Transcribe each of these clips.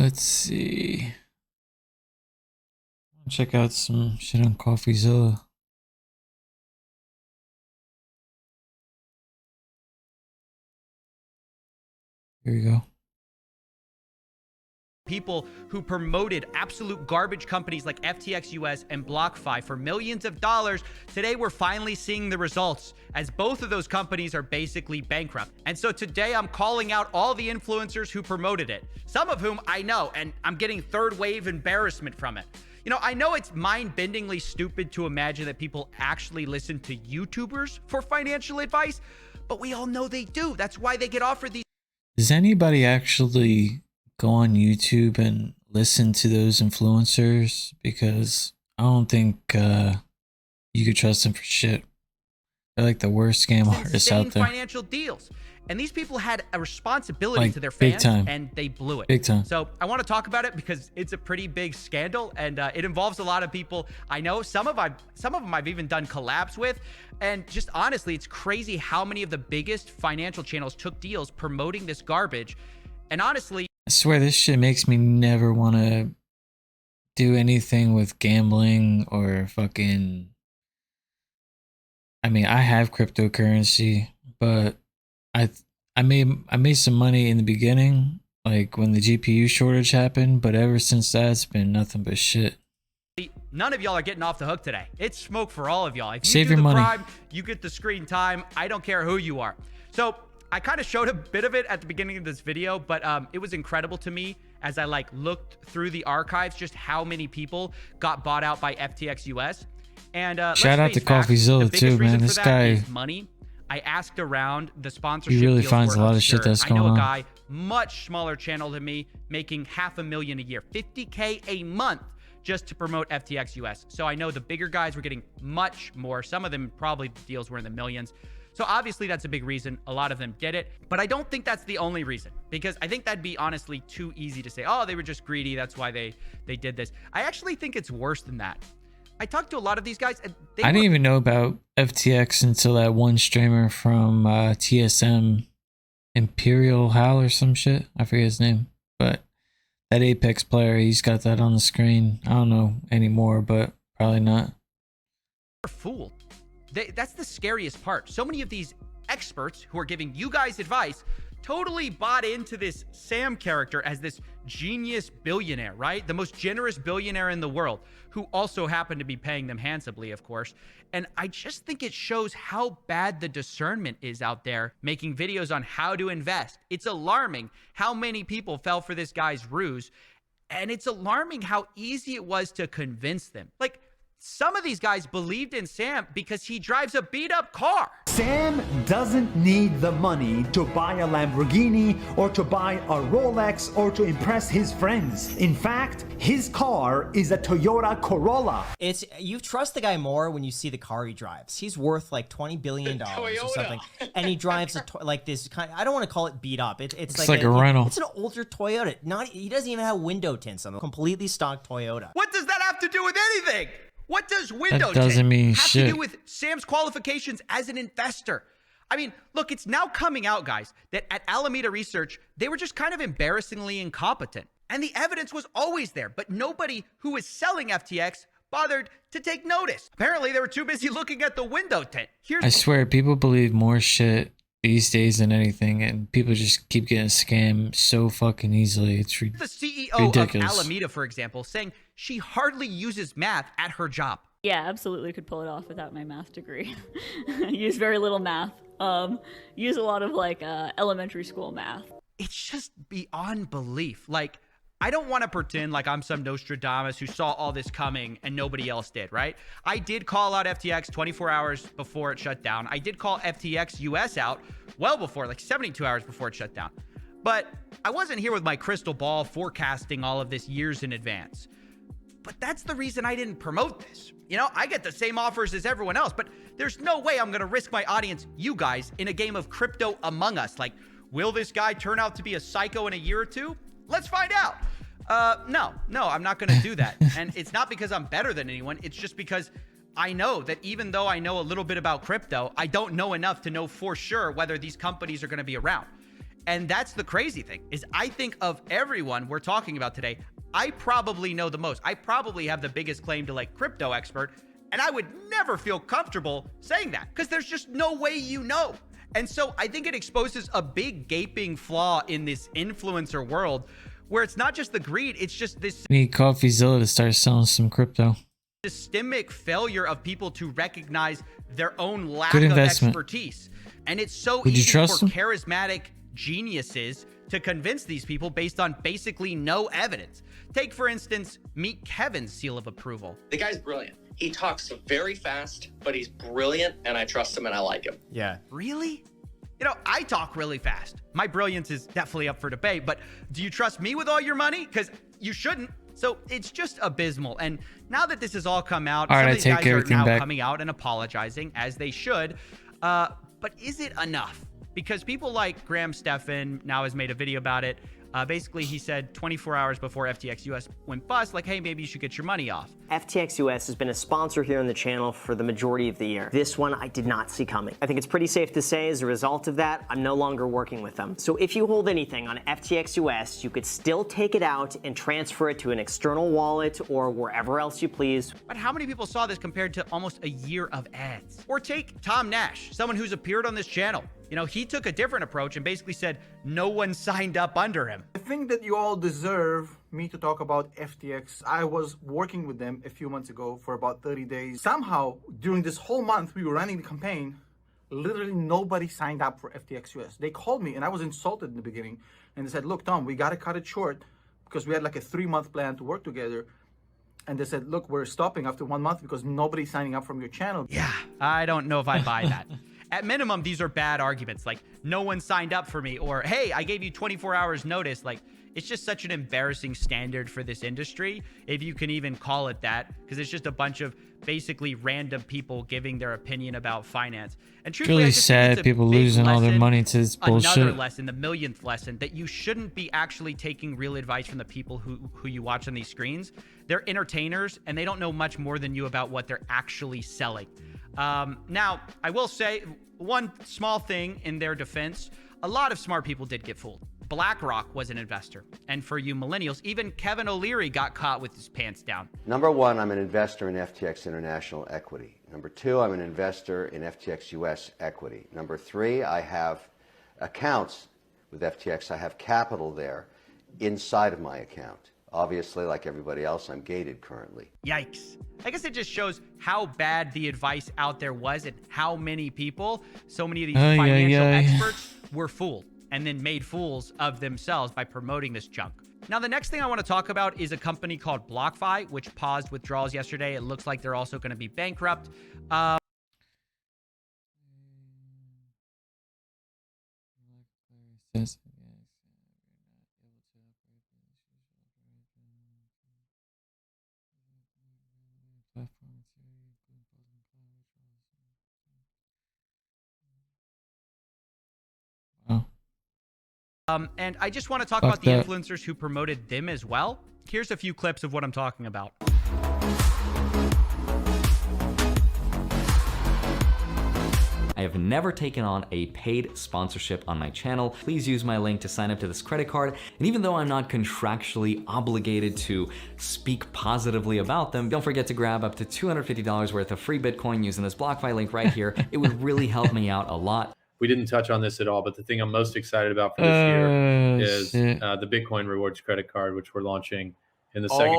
Let's see. Check out some shit on Coffezilla. Here we go. People who promoted absolute garbage companies like FTX US and BlockFi for millions of dollars. Today, we're finally seeing the results as both of those companies are basically bankrupt. And so today I'm calling out all the influencers who promoted it, some of whom I know, and I'm getting third wave embarrassment from it. You know, I know it's mind-bendingly stupid to imagine that people actually listen to YouTubers for financial advice, but we all know they do. That's why they get offered these. Does anybody actually go on YouTube and listen to those influencers? Because I don't think you could trust them for shit. They're like the worst scam artists out there. Financial deals. And these people had a responsibility to their fans, and they blew it. Big time. So I want to talk about it because it's a pretty big scandal, and it involves a lot of people. I know some of them I've even done collabs with, and just honestly, it's crazy how many of the biggest financial channels took deals promoting this garbage. And honestly, I swear this shit makes me never want to do anything with gambling or fucking. I mean, I have cryptocurrency, but I made some money in the beginning, like when the GPU shortage happened, but ever since that, it's been nothing but shit. None of y'all are getting off the hook today. It's smoke for all of y'all. If you Save do your the money. Prime, you get the screen time. I don't care who you are. So I kind of showed a bit of it at the beginning of this video, but it was incredible to me as I looked through the archives, just how many people got bought out by FTX US. And shout out to Coffezilla too, man. This guy, money. I asked around the sponsorship. He really deals finds a lot of shit absurd. that's going on. I know a guy much smaller channel than me making $500,000 a year, $50K a month just to promote FTX US. So I know the bigger guys were getting much more. Some of them probably deals were in the millions. So obviously that's a big reason. A lot of them did it, but I don't think that's the only reason, because I think that'd be honestly too easy to say, oh, they were just greedy. That's why they did this. I actually think it's worse than that. I talked to a lot of these guys. I didn't even know about FTX until that one streamer from TSM, Imperial Hal or some shit. I forget his name, but that Apex player, he's got that on the screen. I don't know anymore, but probably not. They're fooled. That's the scariest part. So many of these experts who are giving you guys advice totally bought into this Sam character as this genius billionaire, right? The most generous billionaire in the world, who also happened to be paying them handsomely, of course. And I just think it shows how bad the discernment is out there making videos on how to invest. It's alarming how many people fell for this guy's ruse. And it's alarming how easy it was to convince them. Like, some of these guys believed in Sam because he drives a beat-up car. Sam doesn't need the money to buy a Lamborghini or to buy a Rolex or to impress his friends. In fact, his car is a Toyota Corolla. You trust the guy more when you see the car he drives. He's worth like $20 billion or something, and he drives like this kind. I don't want to call it beat up. It's like a rental. It's an older Toyota. He doesn't even have window tints on a completely stock Toyota. What does that have to do with anything? What does window doesn't mean have shit to do with Sam's qualifications as an investor? I mean, look, it's now coming out, guys, that at Alameda Research, they were just kind of embarrassingly incompetent. And the evidence was always there, but nobody who was selling FTX bothered to take notice. Apparently, they were too busy looking at the window tint. I swear, people believe more shit these days than anything, and people just keep getting scammed so fucking easily. It's the CEO ridiculous. of Alameda, for example, saying she hardly uses math at her job. Yeah, absolutely could pull it off without my math degree. Use very little math. Use a lot of elementary school math. It's just beyond belief. Like, I don't want to pretend like I'm some Nostradamus who saw all this coming and nobody else did, right? I did call out FTX 24 hours before it shut down. I did call FTX US out well before, like 72 hours before it shut down. But I wasn't here with my crystal ball forecasting all of this years in advance. But that's the reason I didn't promote this. You know, I get the same offers as everyone else, but there's no way I'm going to risk my audience, you guys, in a game of crypto among us. Like, will this guy turn out to be a psycho in a year or two? Let's find out. No, I'm not going to do that. And it's not because I'm better than anyone. It's just because I know that even though I know a little bit about crypto, I don't know enough to know for sure whether these companies are going to be around. And that's the crazy thing, is I think of everyone we're talking about today, I probably know the most. I probably have the biggest claim to like crypto expert, and I would never feel comfortable saying that because there's just no way you know. And so I think it exposes a big gaping flaw in this influencer world where it's not just the greed, it's just this We need Coffezilla to start selling some crypto. systemic failure of people to recognize their own lack Good of investment. expertise. And it's so Would you easy trust for them? charismatic geniuses to convince these people based on basically no evidence. Take, for instance, meet Kevin's seal of approval. The guy's brilliant. He talks very fast, but he's brilliant, and I trust him and I like him. Yeah. Really? You know, I talk really fast. My brilliance is definitely up for debate, but do you trust me with all your money? Because you shouldn't. So it's just abysmal. And now that this has all come out, All right, some I of these take guys are everything now back. coming out and apologizing, as they should. But is it enough? Because people like Graham Stephan now has made a video about it. Basically, he said 24 hours before FTX US went bust, like, hey, maybe you should get your money off. FTX US has been a sponsor here on the channel for the majority of the year. This one I did not see coming. I think it's pretty safe to say as a result of that, I'm no longer working with them. So if you hold anything on FTX US, you could still take it out and transfer it to an external wallet or wherever else you please. But how many people saw this compared to almost a year of ads? Or take Tom Nash, someone who's appeared on this channel. You know, he took a different approach and basically said no one signed up under him. I think that you all deserve me to talk about FTX. I was working with them a few months ago for about 30 days. Somehow, during this whole month we were running the campaign, literally nobody signed up for FTX US. They called me and I was insulted in the beginning. And they said, look, Tom, we got to cut it short because we had like a 3-month plan to work together. And they said, look, we're stopping after 1 month because nobody's signing up from your channel. Yeah, I don't know if I buy that. At minimum, these are bad arguments, like no one signed up for me, or hey, I gave you 24 hours notice. Like, it's just such an embarrassing standard for this industry, if you can even call it that, because it's just a bunch of basically random people giving their opinion about finance. And truthfully, Really I just think sad it's a people big losing all their lesson, money to this bullshit. Another lesson, the millionth lesson, that you shouldn't be actually taking real advice from the people who you watch on these screens. They're entertainers, and they don't know much more than you about what they're actually selling. Now, I will say one small thing in their defense. A lot of smart people did get fooled. BlackRock was an investor. And for you millennials, even Kevin O'Leary got caught with his pants down. Number one, I'm an investor in FTX International equity. Number two, I'm an investor in FTX US equity. Number three, I have accounts with FTX. I have capital there inside of my account. Obviously, like everybody else, I'm gated currently. Yikes. I guess it just shows how bad the advice out there was and how many people, so many of these financial experts were fooled and then made fools of themselves by promoting this junk. Now, the next thing I want to talk about is a company called BlockFi, which paused withdrawals yesterday. It looks like they're also going to be bankrupt. And I just want to talk about the influencers who promoted them as well. Here's a few clips of what I'm talking about. I have never taken on a paid sponsorship on my channel. Please use my link to sign up to this credit card. And even though I'm not contractually obligated to speak positively about them, don't forget to grab up to $250 worth of free Bitcoin using this BlockFi link right here. It would really help me out a lot. We didn't touch on this at all, but the thing I'm most excited about for this year is the Bitcoin Rewards credit card, which we're launching in the second.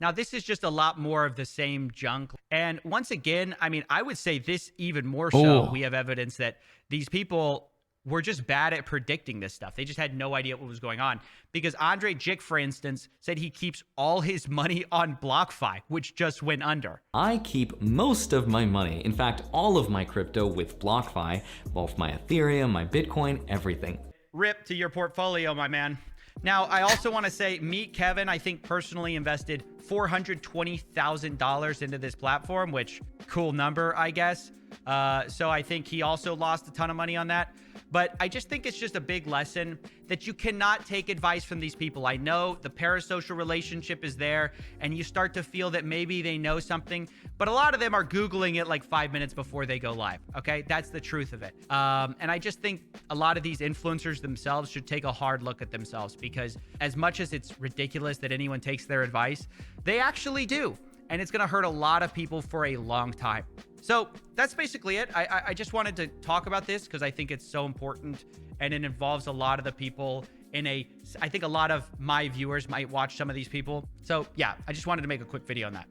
Now, this is just a lot more of the same junk. And once again, I mean, I would say this even more so. We have evidence that these people were just bad at predicting this stuff. They just had no idea what was going on. Because Andre Jick, for instance, said he keeps all his money on BlockFi, which just went under. I keep most of my money, in fact, all of my crypto with BlockFi, both my Ethereum, my Bitcoin, everything. Rip to your portfolio, my man. Now, I also want to say, meet Kevin, I think personally invested $420,000 into this platform, which cool number, I guess. So I think he also lost a ton of money on that. But I just think it's just a big lesson that you cannot take advice from these people. I know the parasocial relationship is there, and you start to feel that maybe they know something, but a lot of them are Googling it like 5 minutes before they go live, okay? That's the truth of it. And I just think a lot of these influencers themselves should take a hard look at themselves, because as much as it's ridiculous that anyone takes their advice, they actually do. And it's gonna hurt a lot of people for a long time. So that's basically it. I just wanted to talk about this because I think it's so important, and it involves a lot of the people I think a lot of my viewers might watch some of these people. So yeah, I just wanted to make a quick video on that.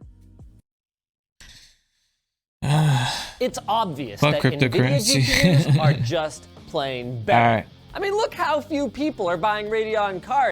It's obvious Fuck that NVIDIA cryptocurrency. GPUs are just plain better. All right. I mean, look how few people are buying Radeon cards.